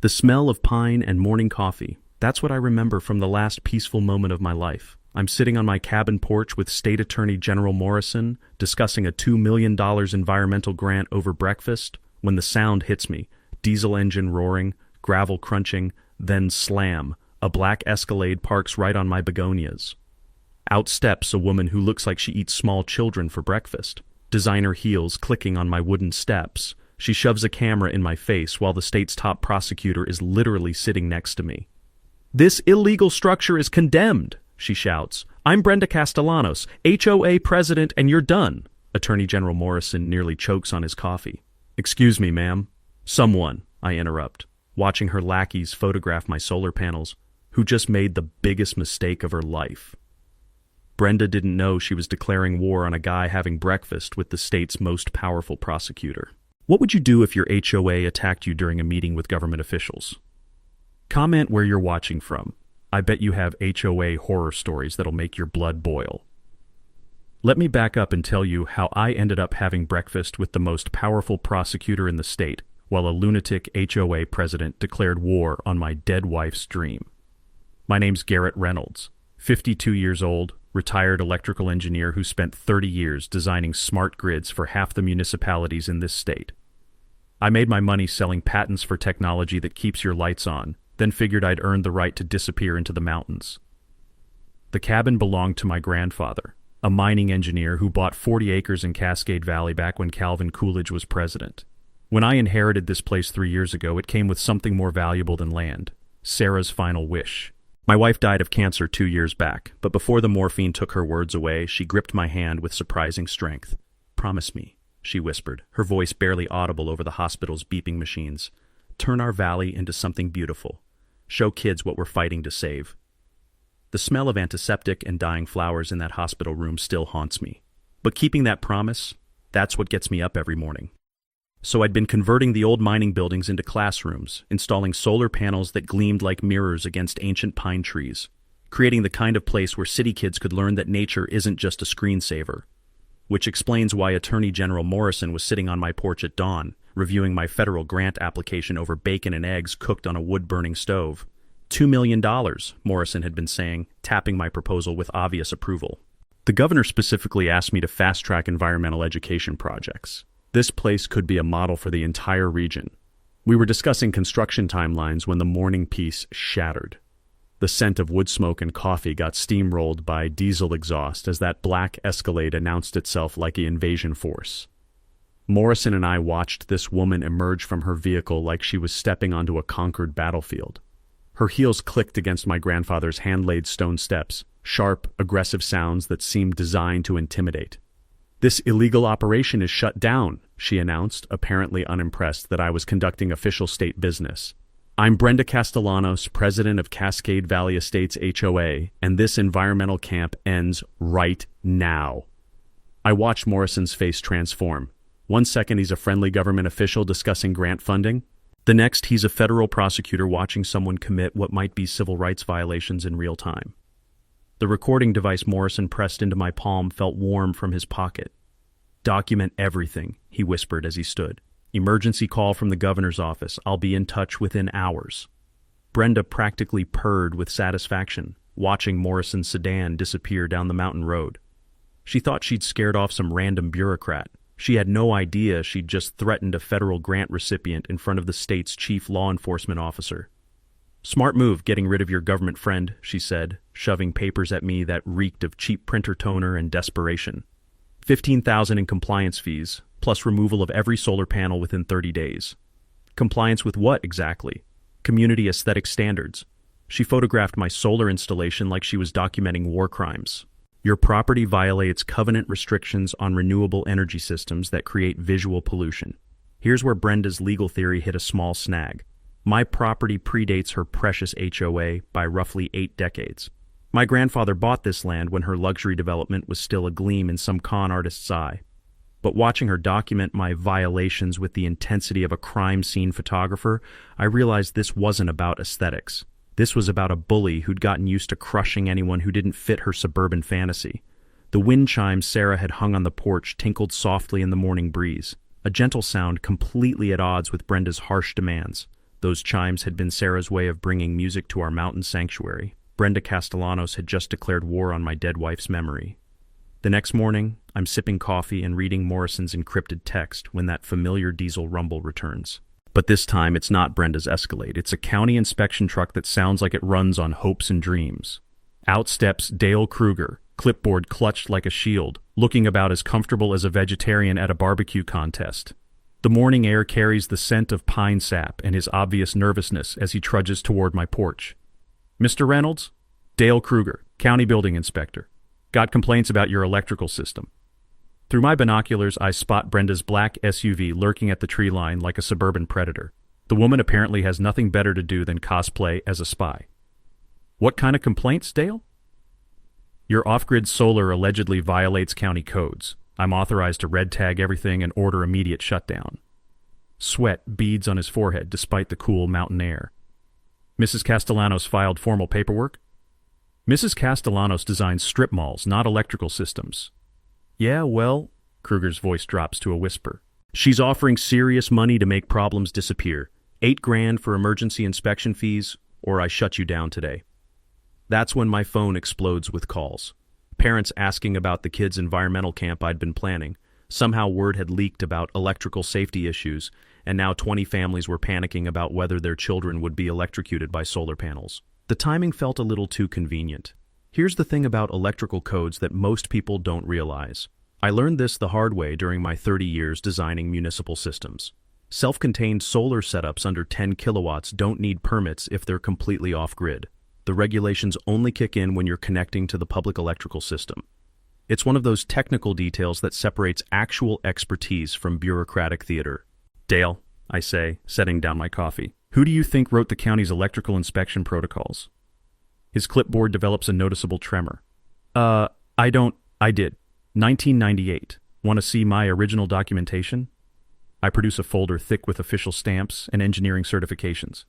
The smell of pine and morning coffee. That's what I remember from the last peaceful moment of my life. I'm sitting on my cabin porch with State Attorney General Morrison, discussing a $2 million environmental grant over breakfast, when the sound hits me. Diesel engine roaring, gravel crunching, then slam. A black Escalade parks right on my begonias. Out steps a woman who looks like she eats small children for breakfast. Designer heels clicking on my wooden steps. She shoves a camera in my face while the state's top prosecutor is literally sitting next to me. "This illegal structure is condemned," she shouts. "I'm Brenda Castellanos, HOA president, and you're done." Attorney General Morrison nearly chokes on his coffee. "Excuse me, ma'am." "Someone," I interrupt, watching her lackeys photograph my solar panels, who just made the biggest mistake of her life. Brenda didn't know she was declaring war on a guy having breakfast with the state's most powerful prosecutor. What would you do if your HOA attacked you during a meeting with government officials? Comment where you're watching from. I bet you have HOA horror stories that'll make your blood boil. Let me back up and tell you how I ended up having breakfast with the most powerful prosecutor in the state, while a lunatic HOA president declared war on my dead wife's dream. My name's Garrett Reynolds, 52 years old, retired electrical engineer who spent 30 years designing smart grids for half the municipalities in this state. I made my money selling patents for technology that keeps your lights on, then figured I'd earned the right to disappear into the mountains. The cabin belonged to my grandfather, a mining engineer who bought 40 acres in Cascade Valley back when Calvin Coolidge was president. When I inherited this place 3 years ago, it came with something more valuable than land: Sarah's final wish. My wife died of cancer 2 years back, but before the morphine took her words away, she gripped my hand with surprising strength. "Promise me," she whispered, her voice barely audible over the hospital's beeping machines. "Turn our valley into something beautiful. Show kids what we're fighting to save." The smell of antiseptic and dying flowers in that hospital room still haunts me. But keeping that promise, that's what gets me up every morning. So I'd been converting the old mining buildings into classrooms, installing solar panels that gleamed like mirrors against ancient pine trees, creating the kind of place where city kids could learn that nature isn't just a screensaver. Which explains why Attorney General Morrison was sitting on my porch at dawn, reviewing my federal grant application over bacon and eggs cooked on a wood-burning stove. $2 million, Morrison had been saying, tapping my proposal with obvious approval. The governor specifically asked me to fast-track environmental education projects. This place could be a model for the entire region. We were discussing construction timelines when the morning peace shattered. The scent of wood smoke and coffee got steamrolled by diesel exhaust as that black Escalade announced itself like the invasion force. Morrison and I watched this woman emerge from her vehicle like she was stepping onto a conquered battlefield. Her heels clicked against my grandfather's hand-laid stone steps, sharp, aggressive sounds that seemed designed to intimidate. "This illegal operation is shut down," she announced, apparently unimpressed that I was conducting official state business. "I'm Brenda Castellanos, president of Cascade Valley Estates HOA, and this environmental camp ends right now." I watched Morrison's face transform. One second he's a friendly government official discussing grant funding. The next he's a federal prosecutor watching someone commit what might be civil rights violations in real time. The recording device Morrison pressed into my palm felt warm from his pocket. "Document everything," he whispered as he stood. "Emergency call from the governor's office. I'll be in touch within hours." Brenda practically purred with satisfaction, watching Morrison's sedan disappear down the mountain road. She thought she'd scared off some random bureaucrat. She had no idea she'd just threatened a federal grant recipient in front of the state's chief law enforcement officer. "Smart move getting rid of your government friend," she said, shoving papers at me that reeked of cheap printer toner and desperation. $15,000 in compliance fees, plus removal of every solar panel within 30 days. Compliance with what exactly? Community aesthetic standards. She photographed my solar installation like she was documenting war crimes. "Your property violates covenant restrictions on renewable energy systems that create visual pollution." Here's where Brenda's legal theory hit a small snag. My property predates her precious HOA by roughly 8 decades. My grandfather bought this land when her luxury development was still a gleam in some con artist's eye. But watching her document my violations with the intensity of a crime scene photographer, I realized this wasn't about aesthetics. This was about a bully who'd gotten used to crushing anyone who didn't fit her suburban fantasy. The wind chimes Sarah had hung on the porch tinkled softly in the morning breeze, a gentle sound completely at odds with Brenda's harsh demands. The Those chimes had been Sarah's way of bringing music to our mountain sanctuary. Brenda Castellanos had just declared war on my dead wife's memory. The next morning, I'm sipping coffee and reading Morrison's encrypted text when that familiar diesel rumble returns. But this time, it's not Brenda's Escalade. It's a county inspection truck that sounds like it runs on hopes and dreams. Out steps Dale Kruger, clipboard clutched like a shield, looking about as comfortable as a vegetarian at a barbecue contest. The morning air carries the scent of pine sap and his obvious nervousness as he trudges toward my porch. "Mr. Reynolds?" "Dale Kruger, County Building Inspector. Got complaints about your electrical system." Through my binoculars, I spot Brenda's black SUV lurking at the tree line like a suburban predator. The woman apparently has nothing better to do than cosplay as a spy. "What kind of complaints, Dale?" "Your off-grid solar allegedly violates county codes. I'm authorized to red tag everything and order immediate shutdown." Sweat beads on his forehead despite the cool mountain air. "Mrs. Castellanos filed formal paperwork?" "Mrs. Castellanos designs strip malls, not electrical systems." "Yeah, well," Kruger's voice drops to a whisper. "She's offering serious money to make problems disappear. $8,000 for emergency inspection fees, or I shut you down today." That's when my phone explodes with calls. Parents asking about the kids' environmental camp I'd been planning. Somehow word had leaked about electrical safety issues, and now 20 families were panicking about whether their children would be electrocuted by solar panels. The timing felt a little too convenient. Here's the thing about electrical codes that most people don't realize. I learned this the hard way during my 30 years designing municipal systems. Self-contained solar setups under 10 kilowatts don't need permits if they're completely off-grid. The regulations only kick in when you're connecting to the public electrical system. It's one of those technical details that separates actual expertise from bureaucratic theater. "Dale," I say, setting down my coffee, "who do you think wrote the county's electrical inspection protocols?" His clipboard develops a noticeable tremor. I did. 1998. Want to see my original documentation?" I produce a folder thick with official stamps and engineering certifications.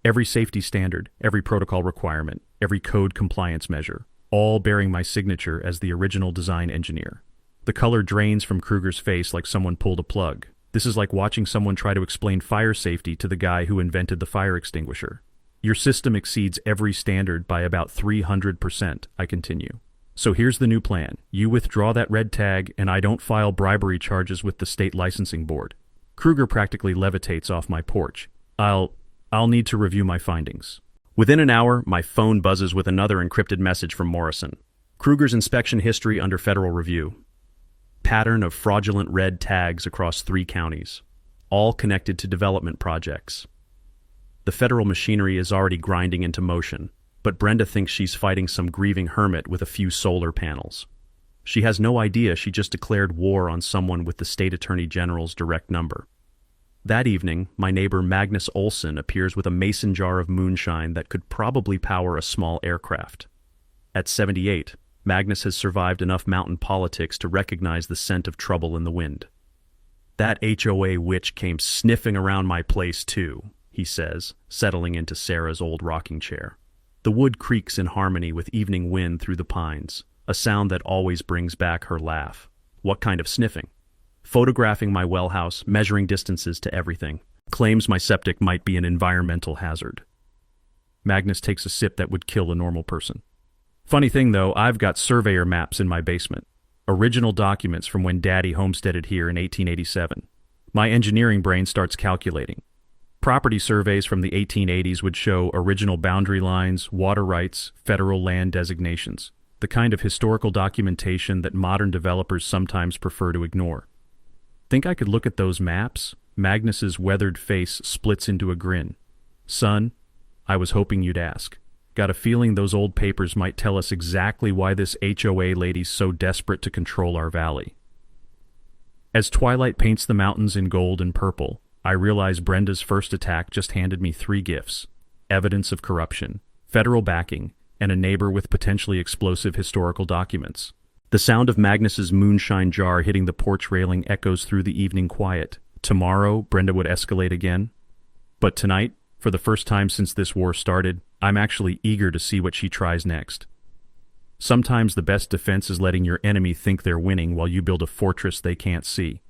Every safety standard, every protocol requirement, every code compliance measure, all bearing my signature as the original design engineer. The color drains from Kruger's face like someone pulled a plug. This is like watching someone try to explain fire safety to the guy who invented the fire extinguisher. "Your system exceeds every standard by about 300%, I continue. "So here's the new plan. You withdraw that red tag, and I don't file bribery charges with the state licensing board." Kruger practically levitates off my porch. I'll need to review my findings." Within an hour, my phone buzzes with another encrypted message from Morrison. Kruger's inspection history under federal review. Pattern of fraudulent red tags across 3 counties, all connected to development projects. The federal machinery is already grinding into motion, but Brenda thinks she's fighting some grieving hermit with a few solar panels. She has no idea she just declared war on someone with the state attorney general's direct number. That evening, my neighbor Magnus Olson appears with a mason jar of moonshine that could probably power a small aircraft. At 78, Magnus has survived enough mountain politics to recognize the scent of trouble in the wind. "That HOA witch came sniffing around my place too," he says, settling into Sarah's old rocking chair. The wood creaks in harmony with evening wind through the pines, a sound that always brings back her laugh. "What kind of sniffing?" "Photographing my well house, measuring distances to everything. Claims my septic might be an environmental hazard." Magnus takes a sip that would kill a normal person. "Funny thing though, I've got surveyor maps in my basement. Original documents from when Daddy homesteaded here in 1887. My engineering brain starts calculating. Property surveys from the 1880s would show original boundary lines, water rights, federal land designations. The kind of historical documentation that modern developers sometimes prefer to ignore. Think I could look at those maps? Magnus's weathered face splits into a grin. "Son, I was hoping you'd ask. Got a feeling those old papers might tell us exactly why this HOA lady's so desperate to control our valley." As twilight paints the mountains in gold and purple, I realize Brenda's first attack just handed me 3 gifts: evidence of corruption, federal backing, and a neighbor with potentially explosive historical documents. The sound of Magnus's moonshine jar hitting the porch railing echoes through the evening quiet. Tomorrow, Brenda would escalate again. But tonight, for the first time since this war started, I'm actually eager to see what she tries next. Sometimes the best defense is letting your enemy think they're winning while you build a fortress they can't see.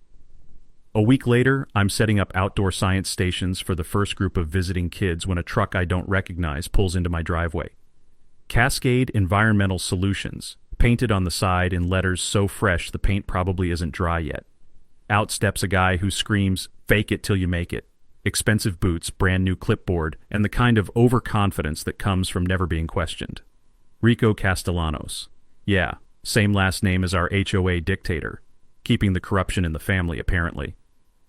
A week later, I'm setting up outdoor science stations for the first group of visiting kids when a truck I don't recognize pulls into my driveway. Cascade Environmental Solutions, painted on the side in letters so fresh the paint probably isn't dry yet. Out steps a guy who screams, "Fake it till you make it." Expensive boots, brand new clipboard, and the kind of overconfidence that comes from never being questioned. Rico Castellanos. Yeah, same last name as our HOA dictator. Keeping the corruption in the family, apparently.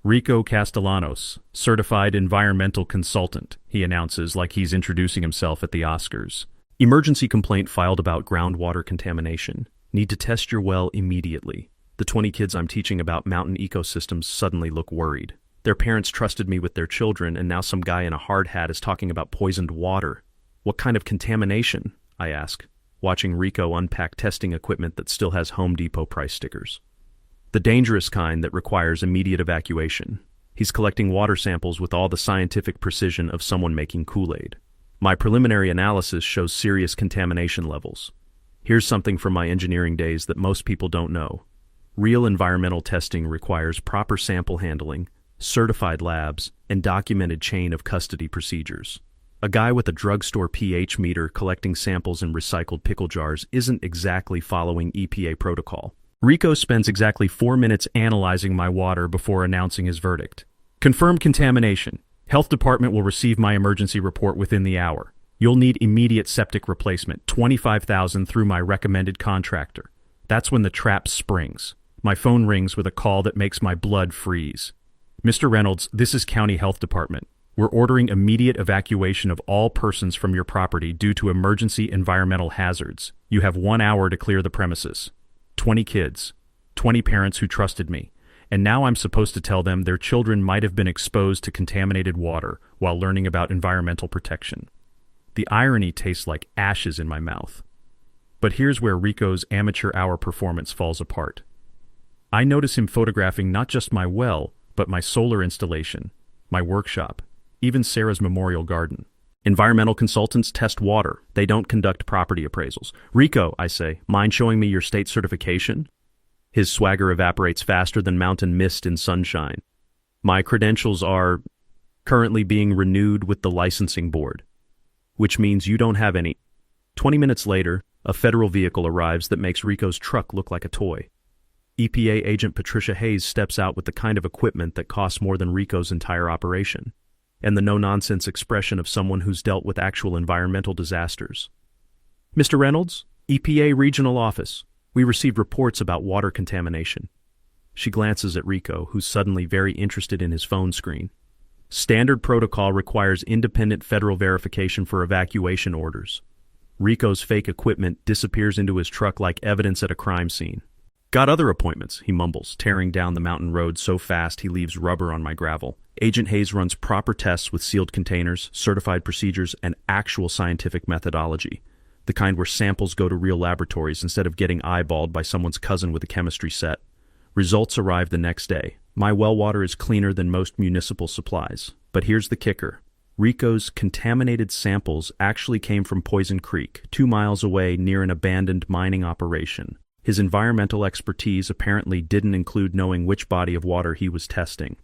Rico Castellanos, certified environmental consultant, he announces like he's introducing himself at the Oscars. Emergency complaint filed about groundwater contamination. Need to test your well immediately. The 20 kids I'm teaching about mountain ecosystems suddenly look worried. Their parents trusted me with their children, and now some guy in a hard hat is talking about poisoned water. What kind of contamination? I ask, watching Rico unpack testing equipment that still has Home Depot price stickers. The dangerous kind that requires immediate evacuation. He's collecting water samples with all the scientific precision of someone making Kool-Aid. My preliminary analysis shows serious contamination levels. Here's something from my engineering days that most people don't know. Real environmental testing requires proper sample handling, certified labs, and documented chain of custody procedures. A guy with a drugstore pH meter collecting samples in recycled pickle jars isn't exactly following EPA protocol. Rico spends exactly 4 minutes analyzing my water before announcing his verdict. Confirmed contamination. Health department will receive my emergency report within the hour. You'll need immediate septic replacement, $25,000 through my recommended contractor. That's when the trap springs. My phone rings with a call that makes my blood freeze. Mr. Reynolds, this is County Health Department. We're ordering immediate evacuation of all persons from your property due to emergency environmental hazards. You have 1 hour to clear the premises. 20 kids, 20 parents who trusted me, and now I'm supposed to tell them their children might have been exposed to contaminated water while learning about environmental protection. The irony tastes like ashes in my mouth. But here's where Rico's amateur hour performance falls apart. I notice him photographing not just my well, but my solar installation, my workshop, even Sarah's memorial garden. Environmental consultants test water. They don't conduct property appraisals. Rico, I say, mind showing me your state certification? His swagger evaporates faster than mountain mist in sunshine. My credentials are currently being renewed with the licensing board, which means you don't have any. 20 minutes later, a federal vehicle arrives that makes Rico's truck look like a toy. EPA agent Patricia Hayes steps out with the kind of equipment that costs more than Rico's entire operation, and the no-nonsense expression of someone who's dealt with actual environmental disasters. Mr. Reynolds, EPA Regional Office. We received reports about water contamination. She glances at Rico, who's suddenly very interested in his phone screen. Standard protocol requires independent federal verification for evacuation orders. Rico's fake equipment disappears into his truck like evidence at a crime scene. Got other appointments, he mumbles, tearing down the mountain road so fast he leaves rubber on my gravel. Agent Hayes runs proper tests with sealed containers, certified procedures, and actual scientific methodology. The kind where samples go to real laboratories instead of getting eyeballed by someone's cousin with a chemistry set. Results arrive the next day. My well water is cleaner than most municipal supplies. But here's the kicker. Rico's contaminated samples actually came from Poison Creek, 2 miles away near an abandoned mining operation. His environmental expertise apparently didn't include knowing which body of water he was testing.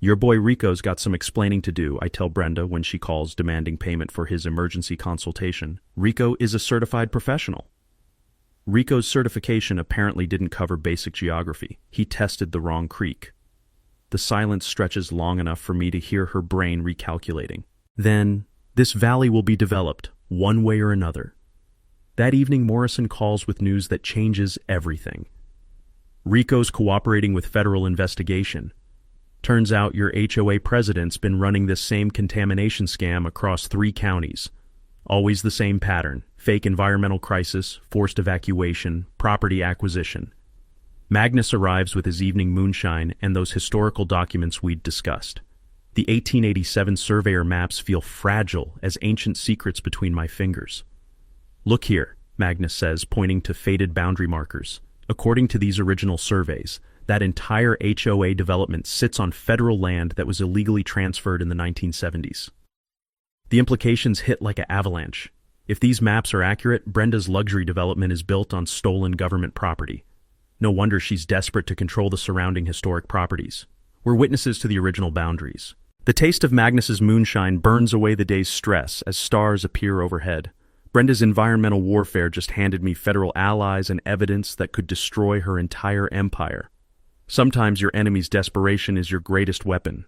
Your boy Rico's got some explaining to do, I tell Brenda when she calls demanding payment for his emergency consultation. Rico is a certified professional. Rico's certification apparently didn't cover basic geography. He tested the wrong creek. The silence stretches long enough for me to hear her brain recalculating. Then, this valley will be developed, one way or another. That evening, Morrison calls with news that changes everything. Rico's cooperating with federal investigation. Turns out your HOA president's been running this same contamination scam across 3 counties. Always the same pattern: fake environmental crisis, forced evacuation, property acquisition. Magnus arrives with his evening moonshine and those historical documents we'd discussed. The 1887 surveyor maps feel fragile as ancient secrets between my fingers. Look here, Magnus says, pointing to faded boundary markers. According to these original surveys, that entire HOA development sits on federal land that was illegally transferred in the 1970s. The implications hit like an avalanche. If these maps are accurate, Brenda's luxury development is built on stolen government property. No wonder she's desperate to control the surrounding historic properties. We're witnesses to the original boundaries. The taste of Magnus's moonshine burns away the day's stress as stars appear overhead. Brenda's environmental warfare just handed me federal allies and evidence that could destroy her entire empire. Sometimes your enemy's desperation is your greatest weapon.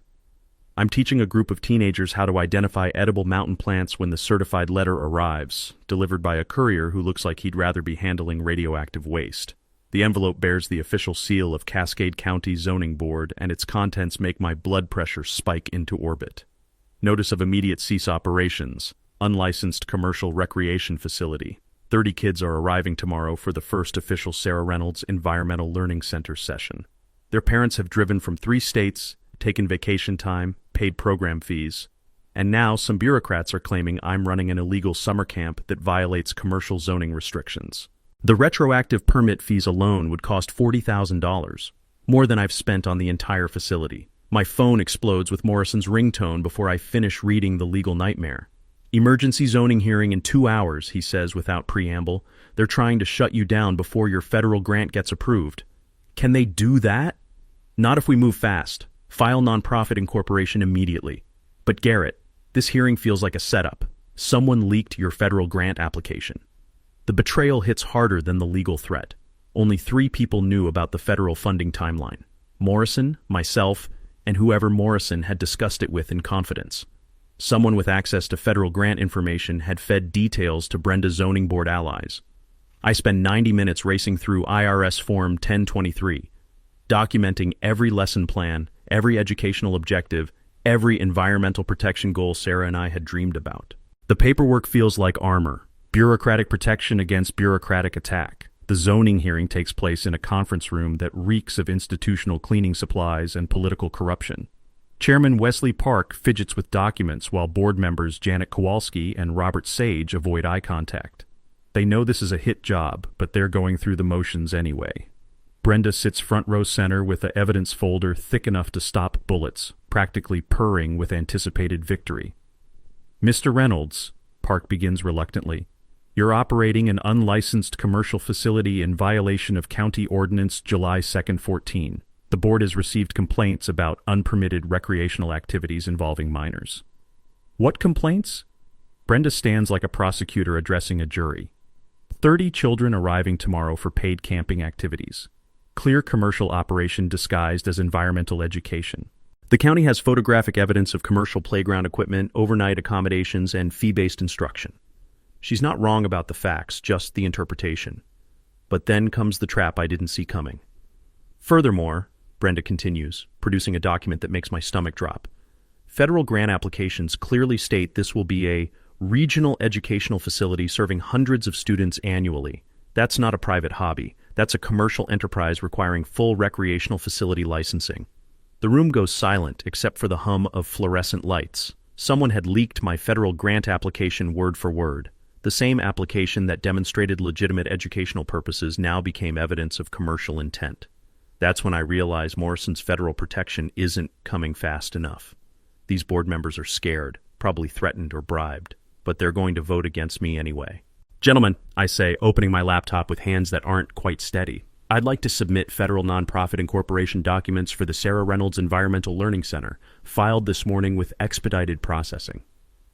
I'm teaching a group of teenagers how to identify edible mountain plants when the certified letter arrives, delivered by a courier who looks like he'd rather be handling radioactive waste. The envelope bears the official seal of Cascade County Zoning Board, and its contents make my blood pressure spike into orbit. Notice of immediate cease operations. Unlicensed commercial recreation facility. 30 kids are arriving tomorrow for the first official Sarah Reynolds Environmental Learning Center session. Their parents have driven from 3 states, taken vacation time, paid program fees, and now some bureaucrats are claiming I'm running an illegal summer camp that violates commercial zoning restrictions. The retroactive permit fees alone would cost $40,000, more than I've spent on the entire facility. My phone explodes with Morrison's ringtone before I finish reading the legal nightmare. Emergency zoning hearing in 2 hours, he says without preamble. They're trying to shut you down before your federal grant gets approved. Can they do that? Not if we move fast. File nonprofit incorporation immediately. But Garrett, this hearing feels like a setup. Someone leaked your federal grant application. The betrayal hits harder than the legal threat. Only 3 people knew about the federal funding timeline. Morrison, myself, and whoever Morrison had discussed it with in confidence. Someone with access to federal grant information had fed details to Brenda's zoning board allies. I spent 90 minutes racing through IRS Form 1023, documenting every lesson plan, every educational objective, every environmental protection goal Sarah and I had dreamed about. The paperwork feels like armor, bureaucratic protection against bureaucratic attack. The zoning hearing takes place in a conference room that reeks of institutional cleaning supplies and political corruption. Chairman Wesley Park fidgets with documents while board members Janet Kowalski and Robert Sage avoid eye contact. They know this is a hit job, but they're going through the motions anyway. Brenda sits front row center with the evidence folder thick enough to stop bullets, practically purring with anticipated victory. Mr. Reynolds, Park begins reluctantly, you're operating an unlicensed commercial facility in violation of County Ordinance July 2nd, 14. The board has received complaints about unpermitted recreational activities involving minors. What complaints? Brenda stands like a prosecutor addressing a jury. 30 children arriving tomorrow for paid camping activities. Clear commercial operation disguised as environmental education. The county has photographic evidence of commercial playground equipment, overnight accommodations, and fee-based instruction. She's not wrong about the facts, just the interpretation. But then comes the trap I didn't see coming. Furthermore, Brenda continues, producing a document that makes my stomach drop. Federal grant applications clearly state this will be a regional educational facility serving hundreds of students annually. That's not a private hobby. That's a commercial enterprise requiring full recreational facility licensing. The room goes silent except for the hum of fluorescent lights. Someone had leaked my federal grant application word for word. The same application that demonstrated legitimate educational purposes now became evidence of commercial intent. That's when I realized Morrison's federal protection isn't coming fast enough. These board members are scared, probably threatened or bribed, but they're going to vote against me anyway. Gentlemen, I say, opening my laptop with hands that aren't quite steady, I'd like to submit federal nonprofit incorporation documents for the Sarah Reynolds Environmental Learning Center, filed this morning with expedited processing.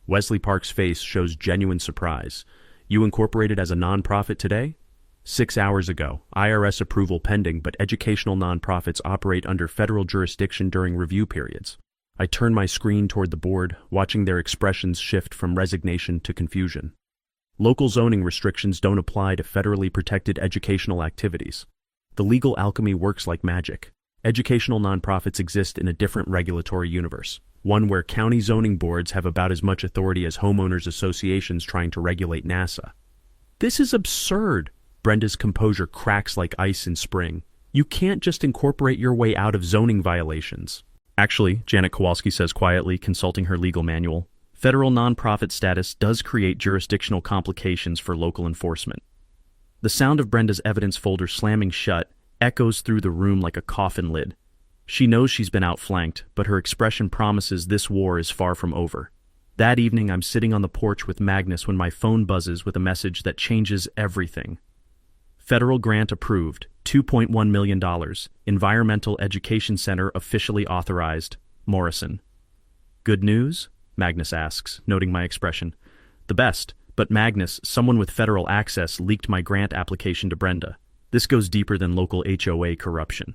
Wesley Park's face shows genuine surprise. You incorporated as a nonprofit today? 6 hours ago, IRS approval pending, but educational nonprofits operate under federal jurisdiction during review periods. I turn my screen toward the board, watching their expressions shift from resignation to confusion. Local zoning restrictions don't apply to federally protected educational activities. The legal alchemy works like magic. Educational nonprofits exist in a different regulatory universe, one where county zoning boards have about as much authority as homeowners associations trying to regulate NASA. This is absurd. Brenda's composure cracks like ice in spring. You can't just incorporate your way out of zoning violations. Actually, Janet Kowalski says quietly, consulting her legal manual, federal nonprofit status does create jurisdictional complications for local enforcement. The sound of Brenda's evidence folder slamming shut echoes through the room like a coffin lid. She knows she's been outflanked, but her expression promises this war is far from over. That evening, I'm sitting on the porch with Magnus when my phone buzzes with a message that changes everything. Federal grant approved, $2.1 million. Environmental Education Center officially authorized. Morrison. Good news? Magnus asks, noting my expression. The best, but Magnus, someone with federal access, leaked my grant application to Brenda. This goes deeper than local HOA corruption.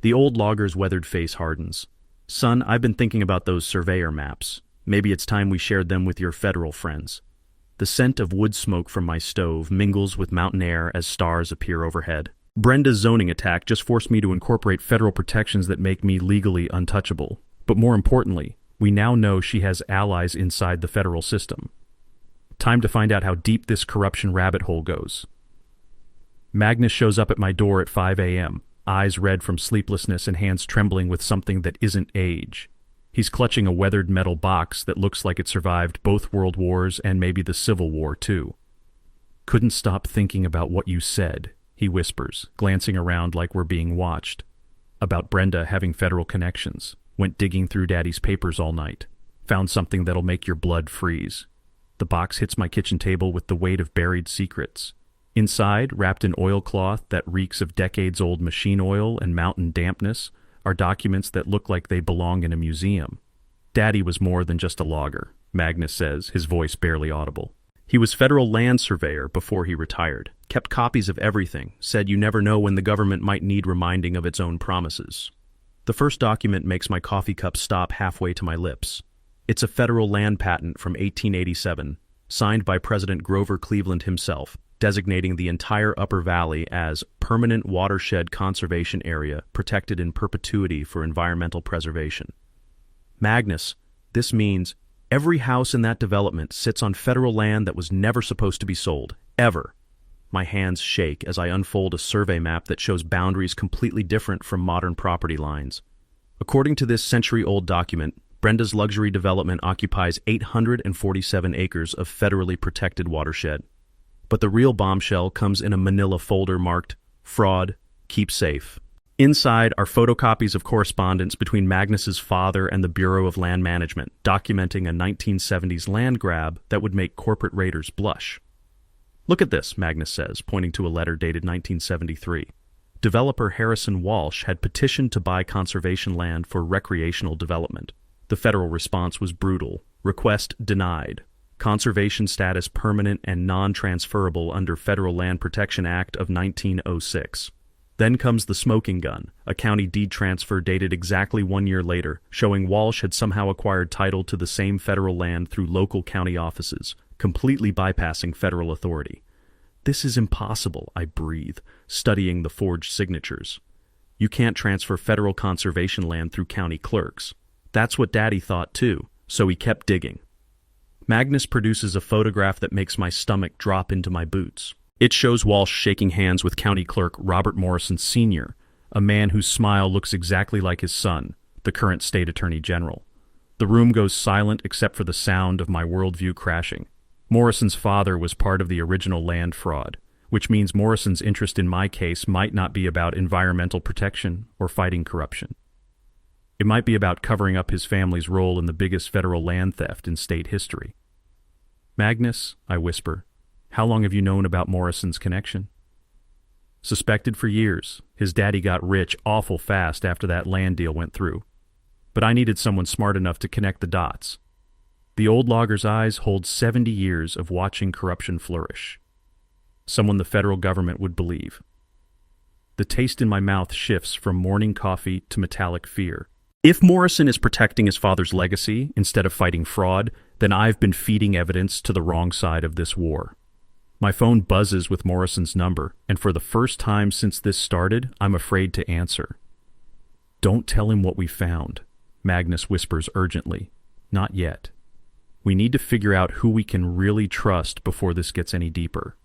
The old logger's weathered face hardens. Son, I've been thinking about those surveyor maps. Maybe it's time we shared them with your federal friends. The scent of wood smoke from my stove mingles with mountain air as stars appear overhead. Brenda's zoning attack just forced me to incorporate federal protections that make me legally untouchable. But more importantly, we now know she has allies inside the federal system. Time to find out how deep this corruption rabbit hole goes. Magnus shows up at my door at 5 a.m., eyes red from sleeplessness and hands trembling with something that isn't age. He's clutching a weathered metal box that looks like it survived both world wars and maybe the Civil War, too. Couldn't stop thinking about what you said, he whispers, glancing around like we're being watched. About Brenda having federal connections. Went digging through Daddy's papers all night. Found something that'll make your blood freeze. The box hits my kitchen table with the weight of buried secrets. Inside, wrapped in oilcloth that reeks of decades-old machine oil and mountain dampness, are documents that look like they belong in a museum. Daddy was more than just a logger, Magnus says, his voice barely audible. He was federal land surveyor before he retired, kept copies of everything, said you never know when the government might need reminding of its own promises. The first document makes my coffee cup stop halfway to my lips. It's a federal land patent from 1887, signed by President Grover Cleveland himself, designating the entire Upper Valley as Permanent Watershed Conservation Area protected in perpetuity for environmental preservation. Magnus, this means every house in that development sits on federal land that was never supposed to be sold, ever. My hands shake as I unfold a survey map that shows boundaries completely different from modern property lines. According to this century-old document, Brenda's luxury development occupies 847 acres of federally protected watershed. But the real bombshell comes in a manila folder marked, Fraud, Keep Safe. Inside are photocopies of correspondence between Magnus's father and the Bureau of Land Management, documenting a 1970s land grab that would make corporate raiders blush. Look at this, Magnus says, pointing to a letter dated 1973. Developer Harrison Walsh had petitioned to buy conservation land for recreational development. The federal response was brutal. Request denied. Conservation status permanent and non-transferable under Federal Land Protection Act of 1906. Then comes the smoking gun, a county deed transfer dated exactly 1 year later, showing Walsh had somehow acquired title to the same federal land through local county offices, completely bypassing federal authority. This is impossible, I breathe, studying the forged signatures. You can't transfer federal conservation land through county clerks. That's what Daddy thought too, so he kept digging. Magnus produces a photograph that makes my stomach drop into my boots. It shows Walsh shaking hands with County Clerk Robert Morrison Sr., a man whose smile looks exactly like his son, the current State Attorney General. The room goes silent except for the sound of my worldview crashing. Morrison's father was part of the original land fraud, which means Morrison's interest in my case might not be about environmental protection or fighting corruption. It might be about covering up his family's role in the biggest federal land theft in state history. Magnus, I whisper, how long have you known about Morrison's connection? Suspected for years. His daddy got rich awful fast after that land deal went through. But I needed someone smart enough to connect the dots. The old logger's eyes hold 70 years of watching corruption flourish. Someone the federal government would believe. The taste in my mouth shifts from morning coffee to metallic fear. If Morrison is protecting his father's legacy instead of fighting fraud, then I've been feeding evidence to the wrong side of this war. My phone buzzes with Morrison's number, and for the first time since this started, I'm afraid to answer. Don't tell him what we found, Magnus whispers urgently. Not yet. We need to figure out who we can really trust before this gets any deeper.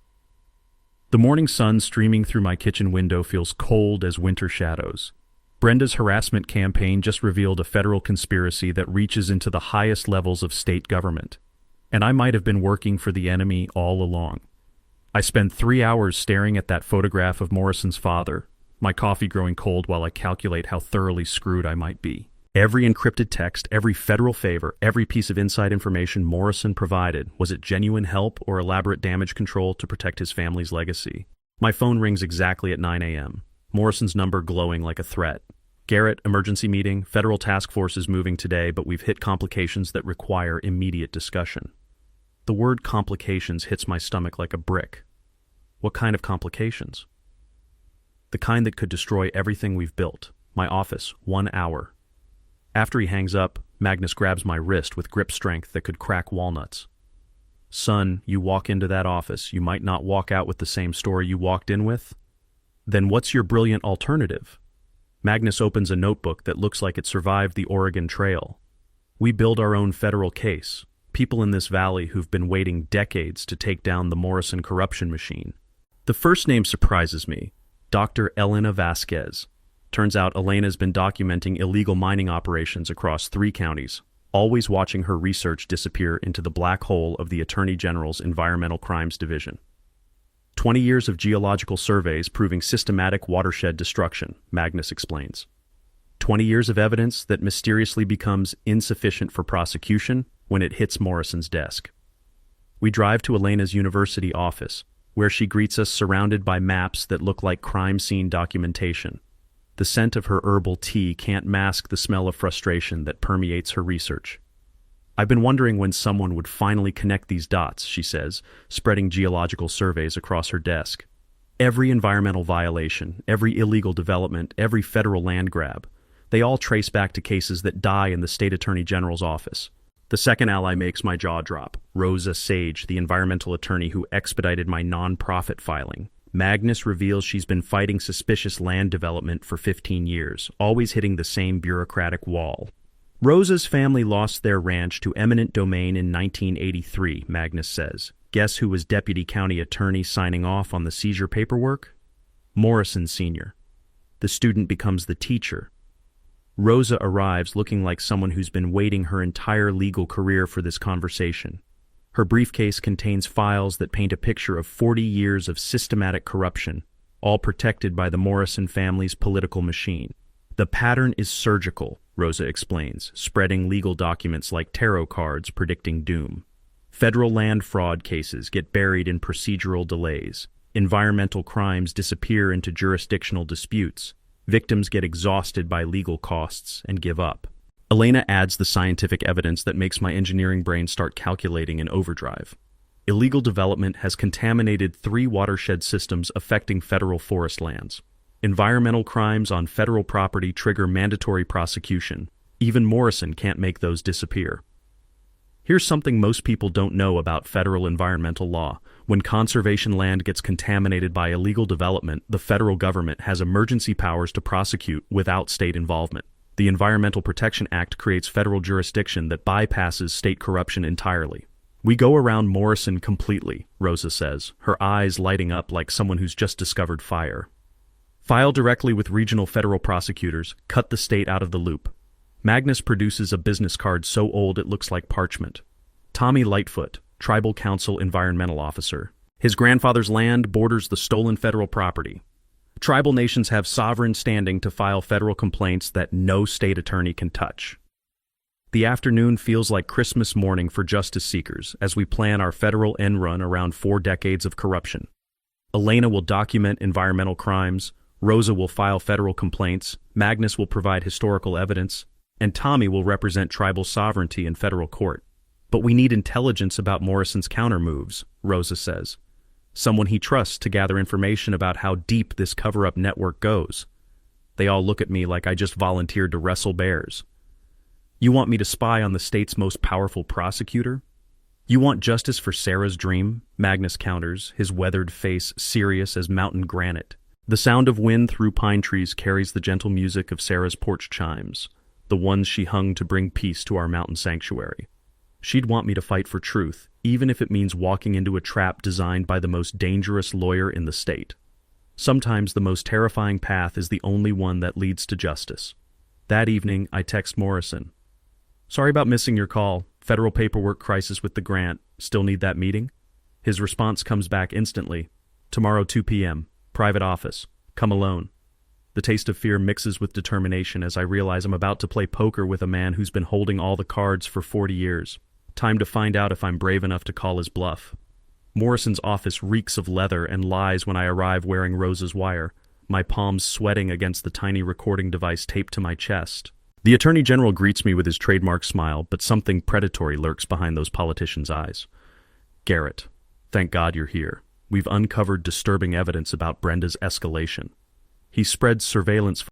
The morning sun streaming through my kitchen window feels cold as winter shadows. Brenda's harassment campaign just revealed a federal conspiracy that reaches into the highest levels of state government. And I might have been working for the enemy all along. I spend 3 hours staring at that photograph of Morrison's father, my coffee growing cold while I calculate how thoroughly screwed I might be. Every encrypted text, every federal favor, every piece of inside information Morrison provided, was it genuine help or elaborate damage control to protect his family's legacy? My phone rings exactly at 9 a.m. Morrison's number glowing like a threat. Garrett, emergency meeting, federal task force is moving today, but we've hit complications that require immediate discussion. The word complications hits my stomach like a brick. What kind of complications? The kind that could destroy everything we've built. My office, 1 hour. After he hangs up, Magnus grabs my wrist with grip strength that could crack walnuts. Son, you walk into that office, you might not walk out with the same story you walked in with? Then what's your brilliant alternative? Magnus opens a notebook that looks like it survived the Oregon Trail. We build our own federal case. People in this valley who've been waiting decades to take down the Morrison corruption machine. The first name surprises me. Dr. Elena Vasquez. Turns out Elena's been documenting illegal mining operations across 3 counties, always watching her research disappear into the black hole of the Attorney General's Environmental Crimes Division. 20 years of geological surveys proving systematic watershed destruction, Magnus explains. 20 years of evidence that mysteriously becomes insufficient for prosecution when it hits Morrison's desk. We drive to Elena's university office, where she greets us surrounded by maps that look like crime scene documentation. The scent of her herbal tea can't mask the smell of frustration that permeates her research. I've been wondering when someone would finally connect these dots, she says, spreading geological surveys across her desk. Every environmental violation, every illegal development, every federal land grab, they all trace back to cases that die in the state attorney general's office. The second ally makes my jaw drop. Rosa Sage, the environmental attorney who expedited my non-profit filing. Magnus reveals she's been fighting suspicious land development for 15 years, always hitting the same bureaucratic wall. Rosa's family lost their ranch to eminent domain in 1983, Magnus says. Guess who was deputy county attorney signing off on the seizure paperwork? Morrison Sr. The student becomes the teacher. Rosa arrives looking like someone who's been waiting her entire legal career for this conversation. Her briefcase contains files that paint a picture of 40 years of systematic corruption, all protected by the Morrison family's political machine. The pattern is surgical, Rosa explains, spreading legal documents like tarot cards predicting doom. Federal land fraud cases get buried in procedural delays. Environmental crimes disappear into jurisdictional disputes. Victims get exhausted by legal costs and give up. Elena adds the scientific evidence that makes my engineering brain start calculating in overdrive. Illegal development has contaminated 3 watershed systems affecting federal forest lands. Environmental crimes on federal property trigger mandatory prosecution. Even Morrison can't make those disappear. Here's something most people don't know about federal environmental law. When conservation land gets contaminated by illegal development, the federal government has emergency powers to prosecute without state involvement. The Environmental Protection Act creates federal jurisdiction that bypasses state corruption entirely. We go around Morrison completely, Rosa says, her eyes lighting up like someone who's just discovered fire. File directly with regional federal prosecutors, cut the state out of the loop. Magnus produces a business card so old it looks like parchment. Tommy Lightfoot, Tribal Council Environmental Officer. His grandfather's land borders the stolen federal property. Tribal nations have sovereign standing to file federal complaints that no state attorney can touch. The afternoon feels like Christmas morning for justice seekers as we plan our federal end run around 4 decades of corruption. Elena will document environmental crimes, Rosa will file federal complaints, Magnus will provide historical evidence, and Tommy will represent tribal sovereignty in federal court. But we need intelligence about Morrison's countermoves, Rosa says. Someone he trusts to gather information about how deep this cover-up network goes. They all look at me like I just volunteered to wrestle bears. You want me to spy on the state's most powerful prosecutor? You want justice for Sarah's dream? Magnus counters, his weathered face serious as mountain granite. The sound of wind through pine trees carries the gentle music of Sarah's porch chimes, the ones she hung to bring peace to our mountain sanctuary. She'd want me to fight for truth, even if it means walking into a trap designed by the most dangerous lawyer in the state. Sometimes the most terrifying path is the only one that leads to justice. That evening, I text Morrison. Sorry about missing your call. Federal paperwork crisis with the grant. Still need that meeting? His response comes back instantly. Tomorrow 2 p.m. Private office. Come alone. The taste of fear mixes with determination as I realize I'm about to play poker with a man who's been holding all the cards for 40 years. Time to find out if I'm brave enough to call his bluff. Morrison's office reeks of leather and lies when I arrive wearing Rose's wire, my palms sweating against the tiny recording device taped to my chest. The Attorney General greets me with his trademark smile, but something predatory lurks behind those politicians' eyes. Garrett, thank God you're here. We've uncovered disturbing evidence about Brenda's escalation. He spreads surveillance